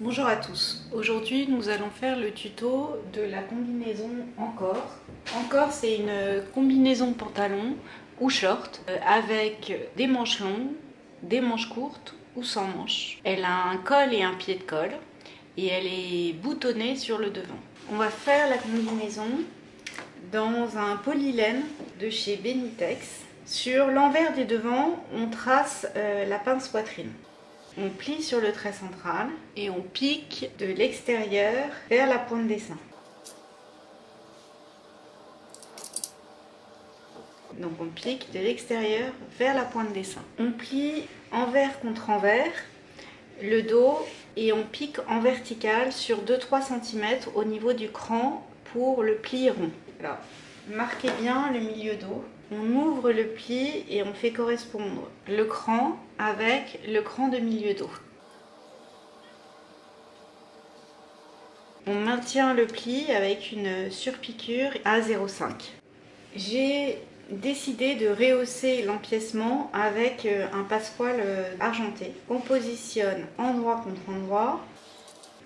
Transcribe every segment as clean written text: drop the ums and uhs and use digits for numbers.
Bonjour à tous, aujourd'hui nous allons faire le tuto de la combinaison Encore. Encore, c'est une combinaison pantalon ou short avec des manches longues, des manches courtes ou sans manches. Elle a un col et un pied de colle et elle est boutonnée sur le devant. On va faire la combinaison dans un polylène de chez Benitex. Sur l'envers des devants, on trace la pince poitrine. On plie sur le trait central et on pique de l'extérieur vers la pointe des seins. Donc on pique de l'extérieur vers la pointe des seins. On plie envers contre envers le dos et on pique en vertical sur 2-3 cm au niveau du cran pour le pli rond. Alors, marquez bien le milieu dos. On ouvre le pli et on fait correspondre le cran avec le cran de milieu dos. On maintient le pli avec une surpiqûre à 0,5. J'ai décidé de rehausser l'empiècement avec un passepoil argenté. On positionne endroit contre endroit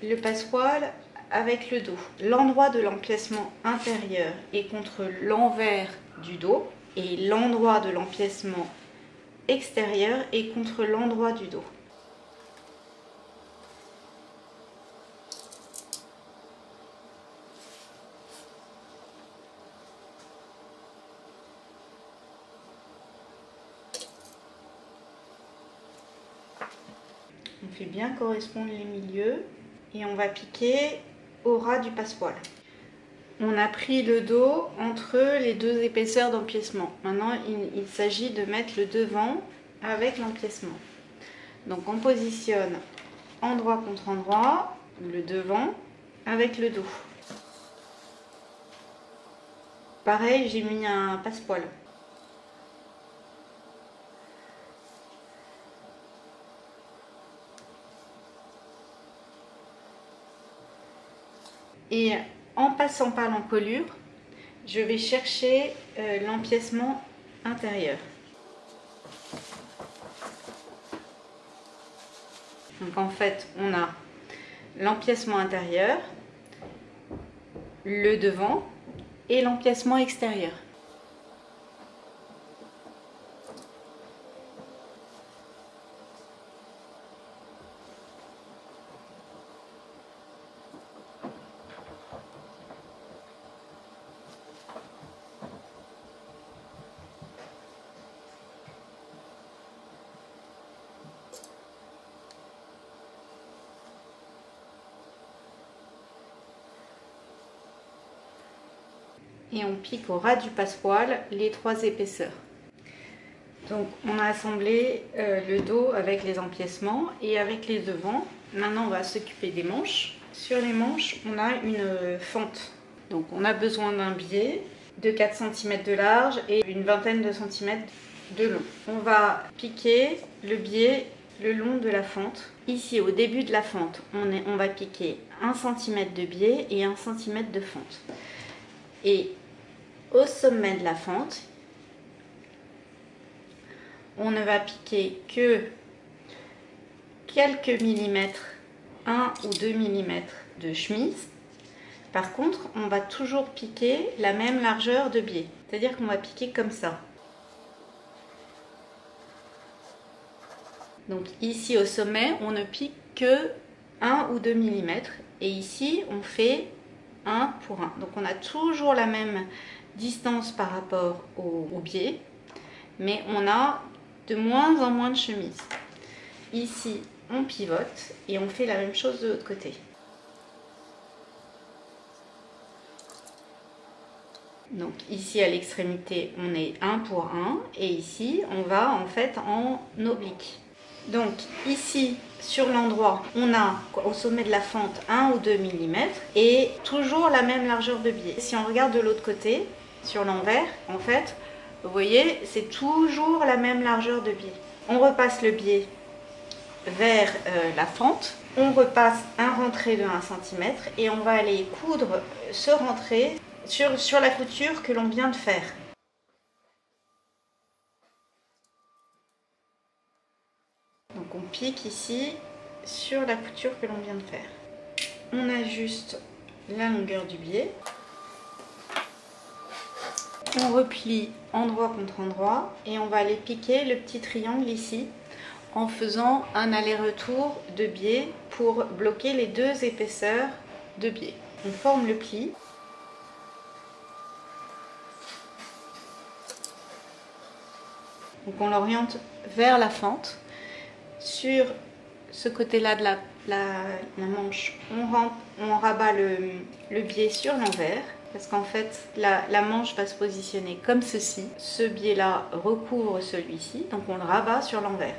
le passepoil avec le dos. L'endroit de l'empiècement intérieur est contre l'envers du dos et l'endroit de l'empiècement extérieur est contre l'endroit du dos. On fait bien correspondre les milieux et on va piquer au ras du passepoil. On a pris le dos entre les deux épaisseurs d'empiècement. Maintenant, il s'agit de mettre le devant avec l'empiècement. Donc on positionne endroit contre endroit, le devant avec le dos. Pareil, j'ai mis un passepoil. Et en passant par l'encolure, je vais chercher l'empiècement intérieur. Donc en fait, on a l'empiècement intérieur, le devant et l'empiècement extérieur. Et on pique au ras du passepoil les trois épaisseurs. Donc on a assemblé le dos avec les empiècements et avec les devants. Maintenant on va s'occuper des manches. Sur les manches on a une fente. Donc on a besoin d'un biais de 4 cm de large et une vingtaine de centimètres de long. On va piquer le biais le long de la fente. Ici au début de la fente on va piquer 1 cm de biais et 1 cm de fente. Et au sommet de la fente, on ne va piquer que quelques millimètres, 1 ou 2 mm de chemise. Par contre, on va toujours piquer la même largeur de biais. C'est-à-dire qu'on va piquer comme ça. Donc ici au sommet, on ne pique que 1 ou 2 mm. Et ici, on fait 1 pour 1. Donc on a toujours la même distance par rapport au biais, mais on a de moins en moins de chemise. Ici, on pivote et on fait la même chose de l'autre côté. Donc ici à l'extrémité, on est 1 pour 1 et ici, on va en fait en oblique. Donc ici, sur l'endroit, on a au sommet de la fente 1 ou 2 mm et toujours la même largeur de biais. Si on regarde de l'autre côté, sur l'envers, en fait, vous voyez, c'est toujours la même largeur de biais. On repasse le biais vers la fente, on repasse un rentré de 1 cm et on va aller coudre ce rentré sur la couture que l'on vient de faire. Donc on pique ici sur la couture que l'on vient de faire. On ajuste la longueur du biais. On replie endroit contre endroit et on va aller piquer le petit triangle ici en faisant un aller-retour de biais pour bloquer les deux épaisseurs de biais. On forme le pli. Donc on l'oriente vers la fente. Sur ce côté-là de la manche, on rabat le biais sur l'envers. Parce qu'en fait, la manche va se positionner comme ceci. Ce biais-là recouvre celui-ci, donc on le rabat sur l'envers.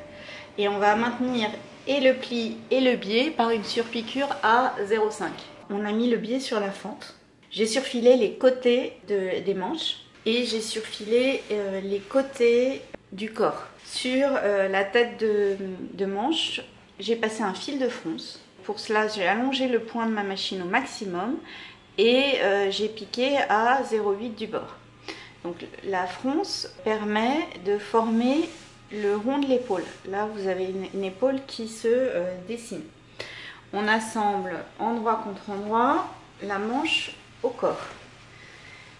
Et on va maintenir et le pli et le biais par une surpiqûre à 0,5. On a mis le biais sur la fente. J'ai surfilé les côtés des manches et j'ai surfilé les côtés du corps. Sur la tête de manche, j'ai passé un fil de fronce. Pour cela, j'ai allongé le point de ma machine au maximum et j'ai piqué à 0,8 du bord. Donc la fronce permet de former le rond de l'épaule. Là, vous avez une épaule qui se dessine. On assemble endroit contre endroit la manche au corps.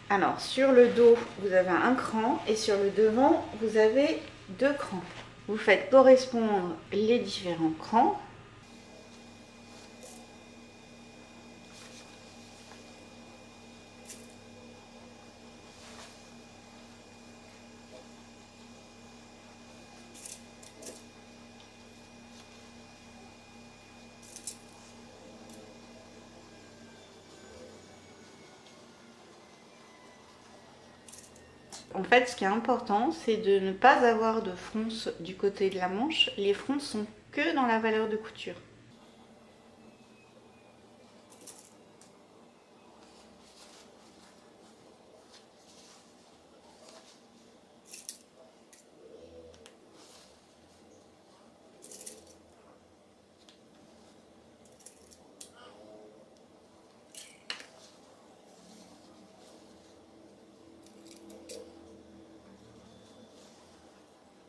Alors, sur le dos, vous avez un cran et sur le devant, vous avez 2 crans. Vous faites correspondre les différents crans. En fait, ce qui est important, c'est de ne pas avoir de fronce du côté de la manche. Les fronces sont que dans la valeur de couture.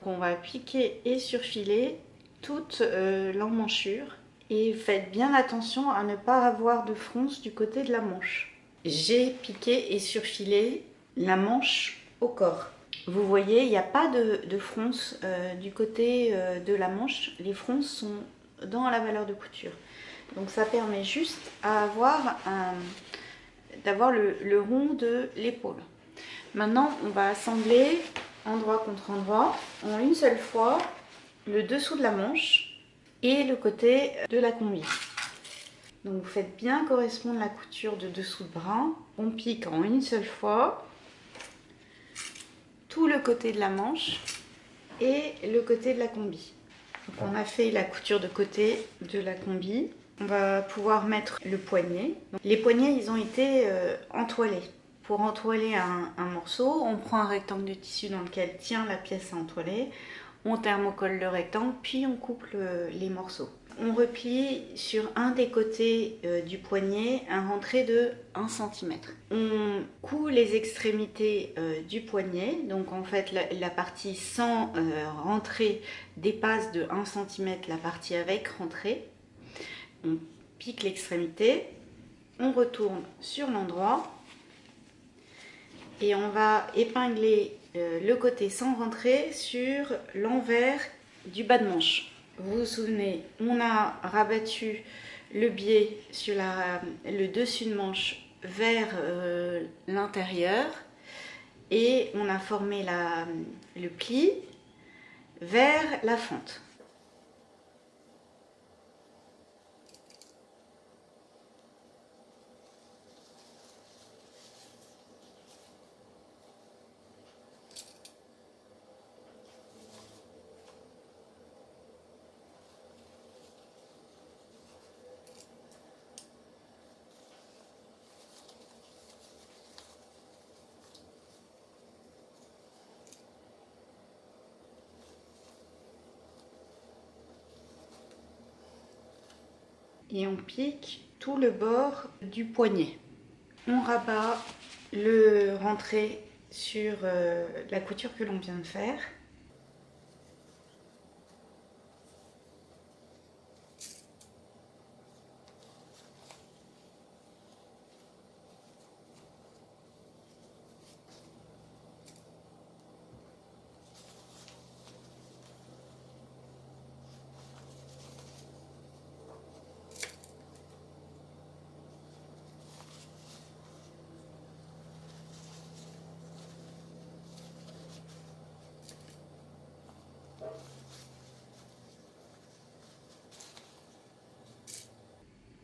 On va piquer et surfiler toute l'emmanchure et faites bien attention à ne pas avoir de fronce du côté de la manche. J'ai piqué et surfilé la manche au corps. Vous voyez, il n'y a pas de fronce du côté de la manche. Les fronces sont dans la valeur de couture. Donc ça permet juste d'avoir le rond de l'épaule. Maintenant, on va assembler endroit contre endroit en une seule fois le dessous de la manche et le côté de la combi. Donc vous faites bien correspondre la couture de dessous de bras. On pique en une seule fois tout le côté de la manche et le côté de la combi. Donc on a fait la couture de côté de la combi. On va pouvoir mettre le poignet. Donc, les poignets, ils ont été entoilés. Pour entoiler un morceau, on prend un rectangle de tissu dans lequel tient la pièce à entoiler, on thermocolle le rectangle, puis on coupe les morceaux. On replie sur un des côtés du poignet un rentré de 1 cm. On coud les extrémités du poignet, donc en fait la partie sans rentrée dépasse de 1 cm la partie avec rentrée. On pique l'extrémité, on retourne sur l'endroit. Et on va épingler le côté sans rentrée sur l'envers du bas de manche. Vous vous souvenez, on a rabattu le biais sur le dessus de manche vers l'intérieur et on a formé le pli vers la fente. Et on pique tout le bord du poignet. On rabat le rentré sur la couture que l'on vient de faire.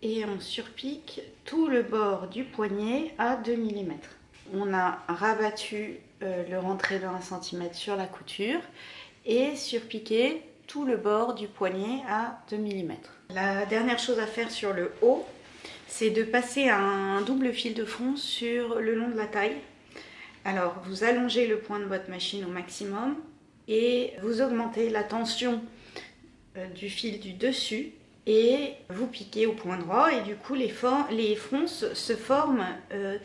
et on surpique tout le bord du poignet à 2 mm. On a rabattu le rentré de 1 cm sur la couture et surpiqué tout le bord du poignet à 2 mm. La dernière chose à faire sur le haut, c'est de passer un double fil de fond sur le long de la taille. Alors, vous allongez le point de votre machine au maximum et vous augmentez la tension du fil du dessus et vous piquez au point droit et du coup les fronces se forment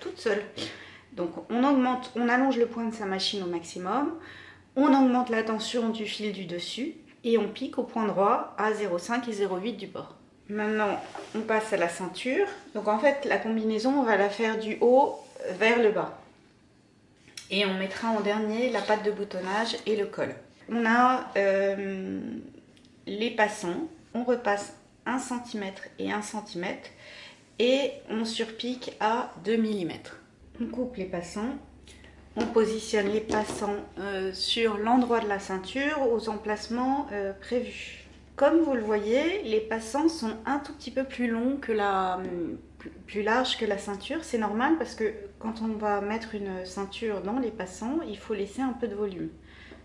toutes seules. Donc on allonge le point de sa machine au maximum, on augmente la tension du fil du dessus et on pique au point droit à 0,5 et 0,8 du bord. Maintenant on passe à la ceinture. Donc en fait la combinaison on va la faire du haut vers le bas. Et on mettra en dernier la patte de boutonnage et le col. On a les passants, on repasse 1 cm et 1 cm et on surpique à 2 mm. On coupe les passants, on positionne les passants sur l'endroit de la ceinture aux emplacements prévus. Comme vous le voyez, les passants sont un tout petit peu plus longs que plus larges que la ceinture. C'est normal parce que quand on va mettre une ceinture dans les passants, il faut laisser un peu de volume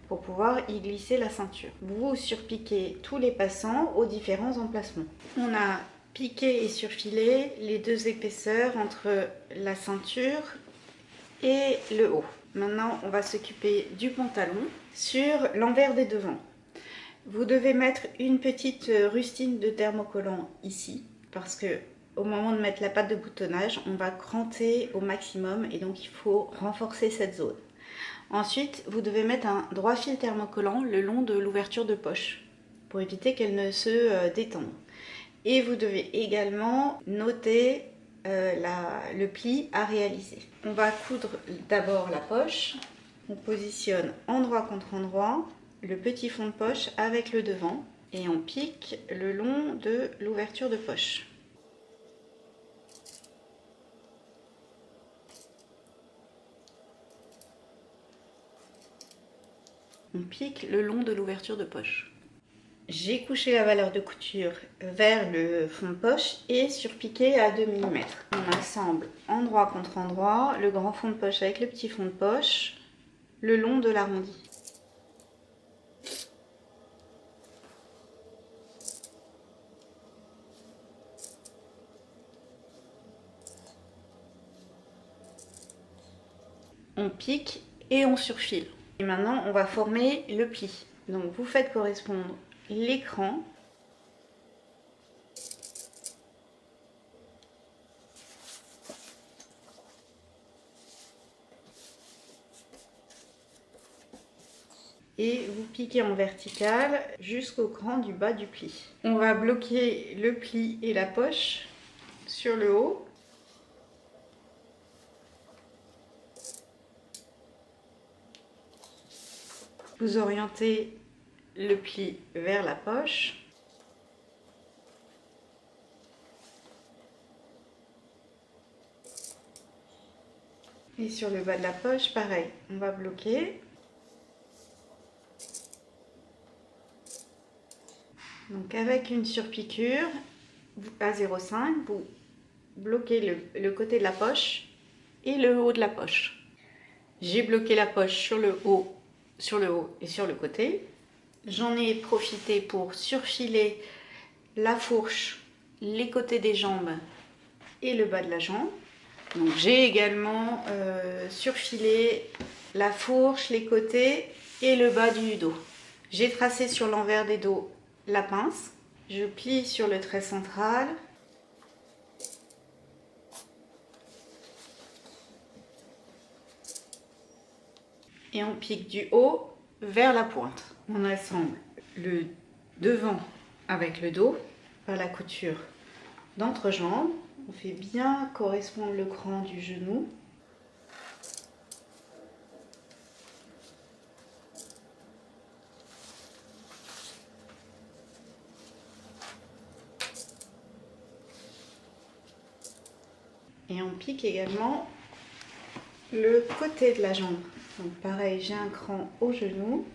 pour pouvoir y glisser la ceinture. Vous surpiquez tous les passants aux différents emplacements. On a piqué et surfilé les deux épaisseurs entre la ceinture et le haut. Maintenant, on va s'occuper du pantalon sur l'envers des devants. Vous devez mettre une petite rustine de thermocollant ici parce que au moment de mettre la patte de boutonnage, on va cranter au maximum et donc il faut renforcer cette zone. Ensuite, vous devez mettre un droit fil thermocollant le long de l'ouverture de poche pour éviter qu'elle ne se détende. Et vous devez également noter le pli à réaliser. On va coudre d'abord la poche. On positionne endroit contre endroit le petit fond de poche avec le devant et on pique le long de l'ouverture de poche. On pique le long de l'ouverture de poche. J'ai couché la valeur de couture vers le fond de poche et surpiqué à 2 mm. On assemble endroit contre endroit le grand fond de poche avec le petit fond de poche le long de l'arrondi. On pique et on surfile. Et maintenant, on va former le pli. Donc, vous faites correspondre l'écran et vous piquez en vertical jusqu'au cran du bas du pli. On va bloquer le pli et la poche sur le haut. Vous orientez le pli vers la poche. Et sur le bas de la poche, pareil, on va bloquer. Donc avec une surpiqûre à 0,5, vous bloquez le côté de la poche et le haut de la poche. J'ai bloqué la poche sur le haut et sur le côté. J'en ai profité pour surfiler la fourche, les côtés des jambes et le bas de la jambe. Donc j'ai également surfilé la fourche, les côtés et le bas du dos. J'ai tracé sur l'envers des dos la pince. Je plie sur le trait central. Et on pique du haut vers la pointe. On assemble le devant avec le dos par la couture d'entrejambe. On fait bien correspondre le cran du genou. Et on pique également le côté de la jambe. Donc pareil, j'ai un cran au genou.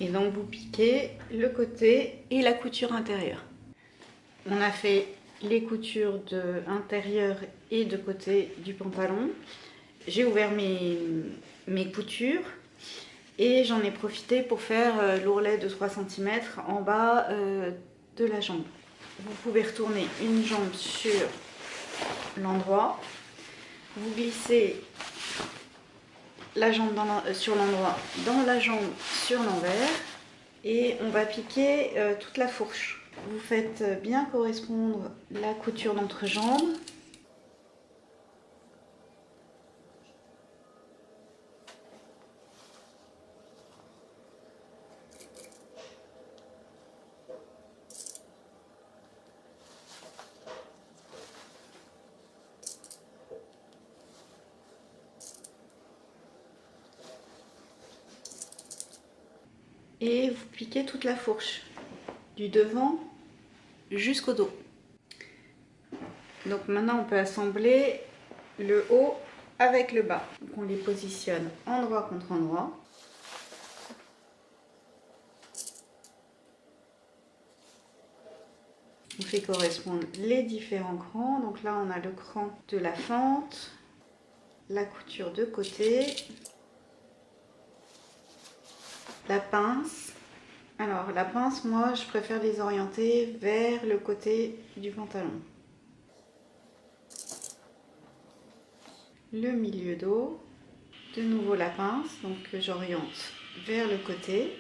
Et donc vous piquez le côté et la couture intérieure. On a fait les coutures de intérieur et de côté du pantalon. J'ai ouvert mes coutures et j'en ai profité pour faire l'ourlet de 3 cm en bas de la jambe. Vous pouvez retourner une jambe sur l'endroit. Vous glissez la jambe sur l'endroit, dans la jambe sur l'envers, et on va piquer toute la fourche. Vous faites bien correspondre la couture d'entrejambe. Et vous piquez toute la fourche, du devant jusqu'au dos. Donc maintenant on peut assembler le haut avec le bas. Donc on les positionne endroit contre endroit. On fait correspondre les différents crans. Donc là on a le cran de la fente, la couture de côté, la pince. Alors la pince, moi je préfère les orienter vers le côté du pantalon. Le milieu dos, de nouveau la pince, donc que j'oriente vers le côté,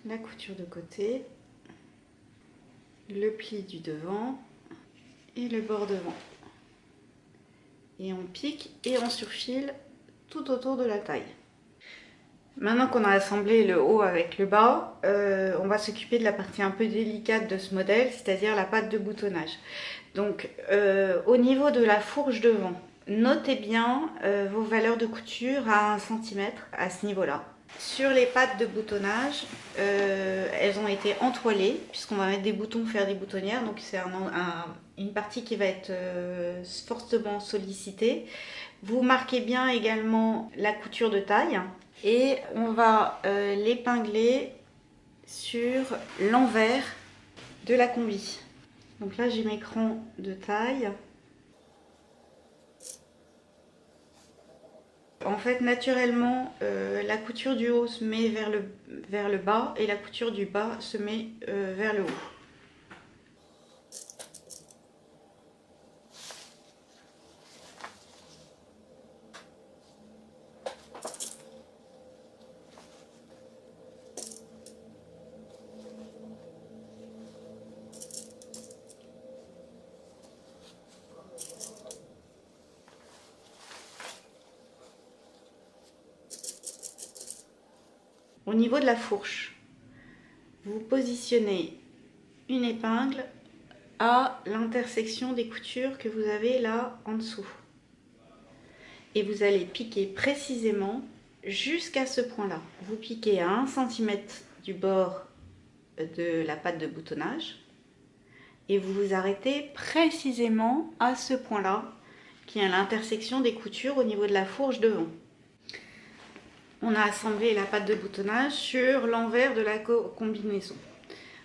la couture de côté, le pli du devant et le bord devant. Et on pique et on surfile tout autour de la taille. Maintenant qu'on a assemblé le haut avec le bas, on va s'occuper de la partie un peu délicate de ce modèle, c'est-à-dire la patte de boutonnage. Donc au niveau de la fourche devant, notez bien vos valeurs de couture à 1 cm à ce niveau-là. Sur les pattes de boutonnage, elles ont été entoilées, puisqu'on va mettre des boutons, faire des boutonnières, donc c'est une partie qui va être fortement sollicitée. Vous marquez bien également la couture de taille. Et on va l'épingler sur l'envers de la combi. Donc là j'ai mes crans de taille. En fait naturellement la couture du haut se met vers le bas et la couture du bas se met vers le haut. Au niveau de la fourche, vous positionnez une épingle à l'intersection des coutures que vous avez là en dessous. Et vous allez piquer précisément jusqu'à ce point-là. Vous piquez à 1 cm du bord de la patte de boutonnage et vous vous arrêtez précisément à ce point-là qui est à l'intersection des coutures au niveau de la fourche devant. On a assemblé la patte de boutonnage sur l'envers de la combinaison.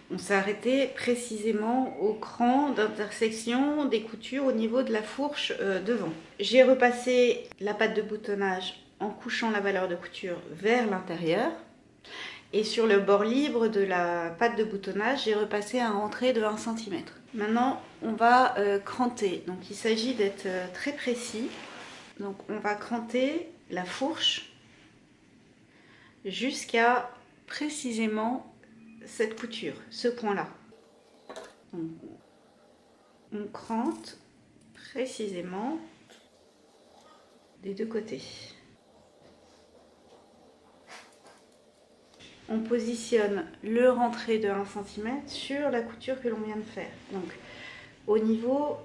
On s'est arrêté précisément au cran d'intersection des coutures au niveau de la fourche devant. J'ai repassé la patte de boutonnage en couchant la valeur de couture vers l'intérieur. Et sur le bord libre de la patte de boutonnage, j'ai repassé un rentré de 1 cm. Maintenant, on va cranter. Donc il s'agit d'être très précis. Donc on va cranter la fourche jusqu'à précisément cette couture, ce point-là. On crante précisément des deux côtés. On positionne le rentré de 1 cm sur la couture que l'on vient de faire. Donc au niveau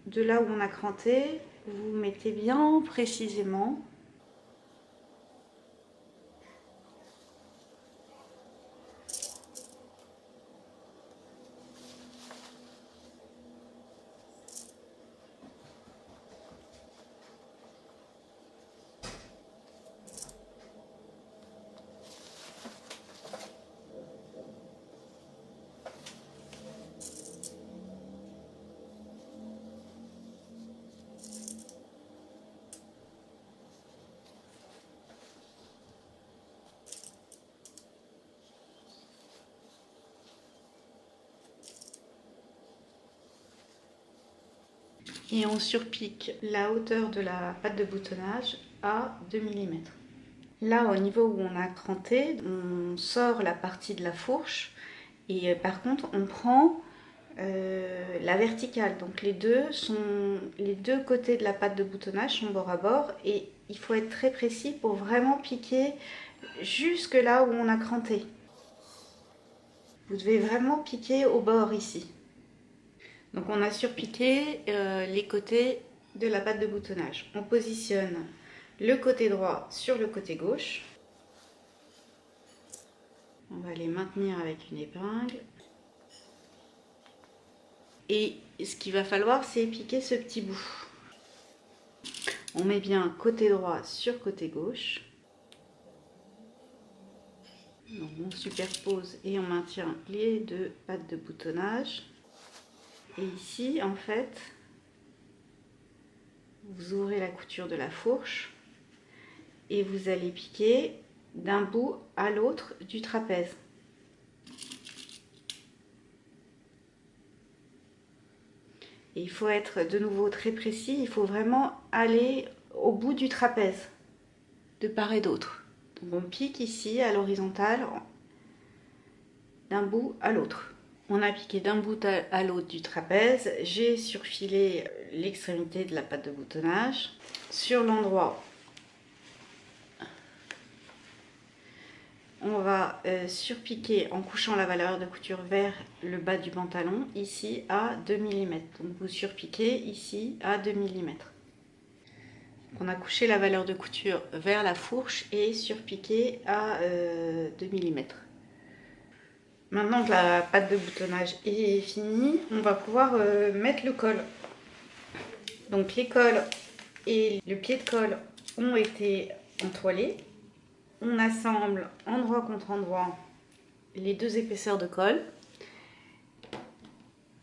de là où on a cranté, vous mettez bien précisément . Et on surpique la hauteur de la patte de boutonnage à 2 mm. Là, au niveau où on a cranté, on sort la partie de la fourche et par contre, on prend la verticale. Donc les deux côtés de la patte de boutonnage sont bord à bord et il faut être très précis pour vraiment piquer jusque là où on a cranté. Vous devez vraiment piquer au bord ici. Donc on a surpiqué les côtés de la patte de boutonnage. On positionne le côté droit sur le côté gauche. On va les maintenir avec une épingle. Et ce qu'il va falloir, c'est piquer ce petit bout. On met bien côté droit sur côté gauche. Donc on superpose et on maintient les deux pattes de boutonnage. Et ici, en fait, vous ouvrez la couture de la fourche et vous allez piquer d'un bout à l'autre du trapèze. Et il faut être de nouveau très précis, il faut vraiment aller au bout du trapèze, de part et d'autre. Donc on pique ici à l'horizontale d'un bout à l'autre. On a piqué d'un bout à l'autre du trapèze, j'ai surfilé l'extrémité de la patte de boutonnage. Sur l'endroit, on va surpiquer en couchant la valeur de couture vers le bas du pantalon, ici à 2 mm. Donc vous surpiquez ici à 2 mm. On a couché la valeur de couture vers la fourche et surpiqué à 2 mm. Maintenant que la patte de boutonnage est finie, on va pouvoir mettre le col. Donc les cols et le pied de colle ont été entoilés. On assemble endroit contre endroit les deux épaisseurs de colle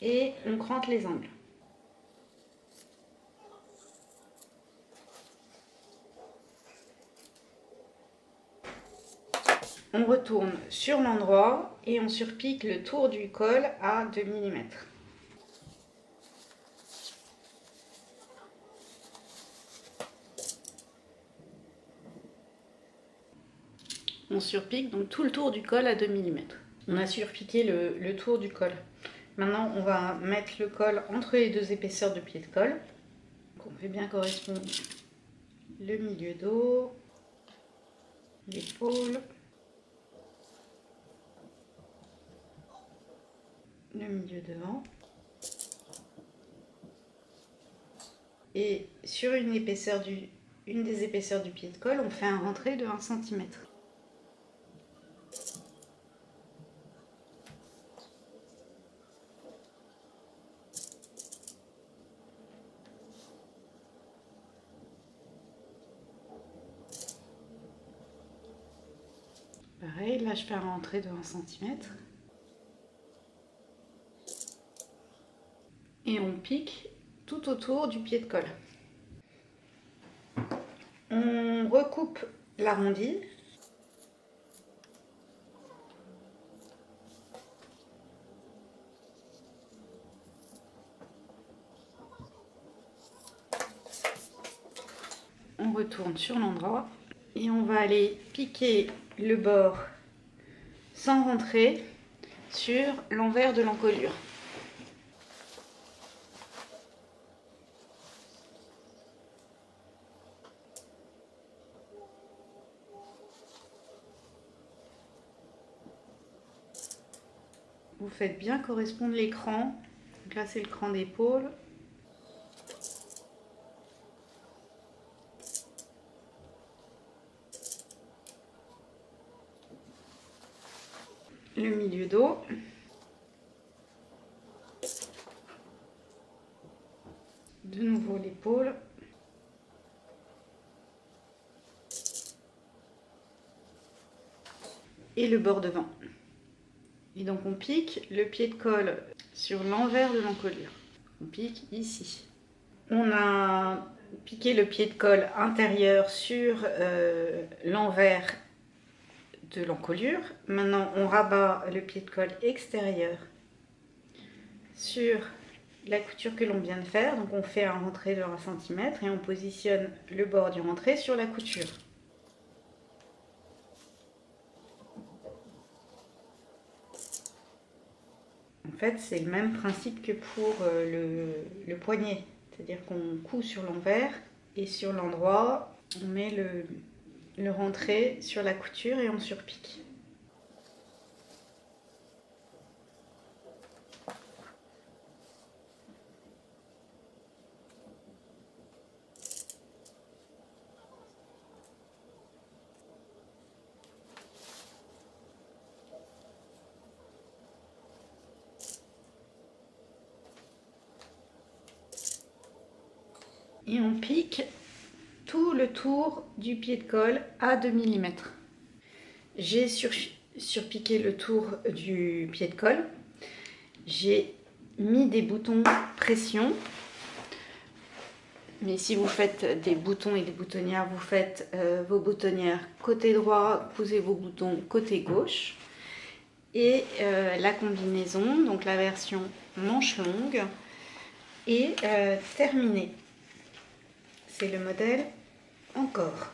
et on crante les angles. On retourne sur l'endroit et on surpique le tour du col à 2 mm. On surpique donc tout le tour du col à 2 mm. On a surpiqué le tour du col. Maintenant, on va mettre le col entre les deux épaisseurs de pied de colle. Donc, on fait bien correspondre le milieu dos, l'épaule, le milieu devant. Et sur une des épaisseurs du pied de colle, on fait un rentré de 1 cm. Pareil, là je fais un rentré de 1 cm. Et on pique tout autour du pied de colle. On recoupe l'arrondi. On retourne sur l'endroit et on va aller piquer le bord sans rentrer sur l'envers de l'encolure. Vous faites bien correspondre l'écran. Donc là c'est le cran d'épaule. Le milieu dos. De nouveau l'épaule. Et le bord devant. Et donc on pique le pied de colle sur l'envers de l'encolure. On pique ici. On a piqué le pied de colle intérieur sur l'envers de l'encolure. Maintenant on rabat le pied de colle extérieur sur la couture que l'on vient de faire. Donc on fait un rentré de 1 cm et on positionne le bord du rentré sur la couture. En fait, c'est le même principe que pour le poignet, c'est-à-dire qu'on coud sur l'envers et sur l'endroit, on met le rentré sur la couture et on surpique. Et on pique tout le tour du pied de colle à 2 mm. J'ai surpiqué le tour du pied de colle. J'ai mis des boutons pression. Mais si vous faites des boutons et des boutonnières, vous faites vos boutonnières côté droit, cousez vos boutons côté gauche. Et la combinaison, donc la version manche longue, est terminée. C'est le modèle Encore.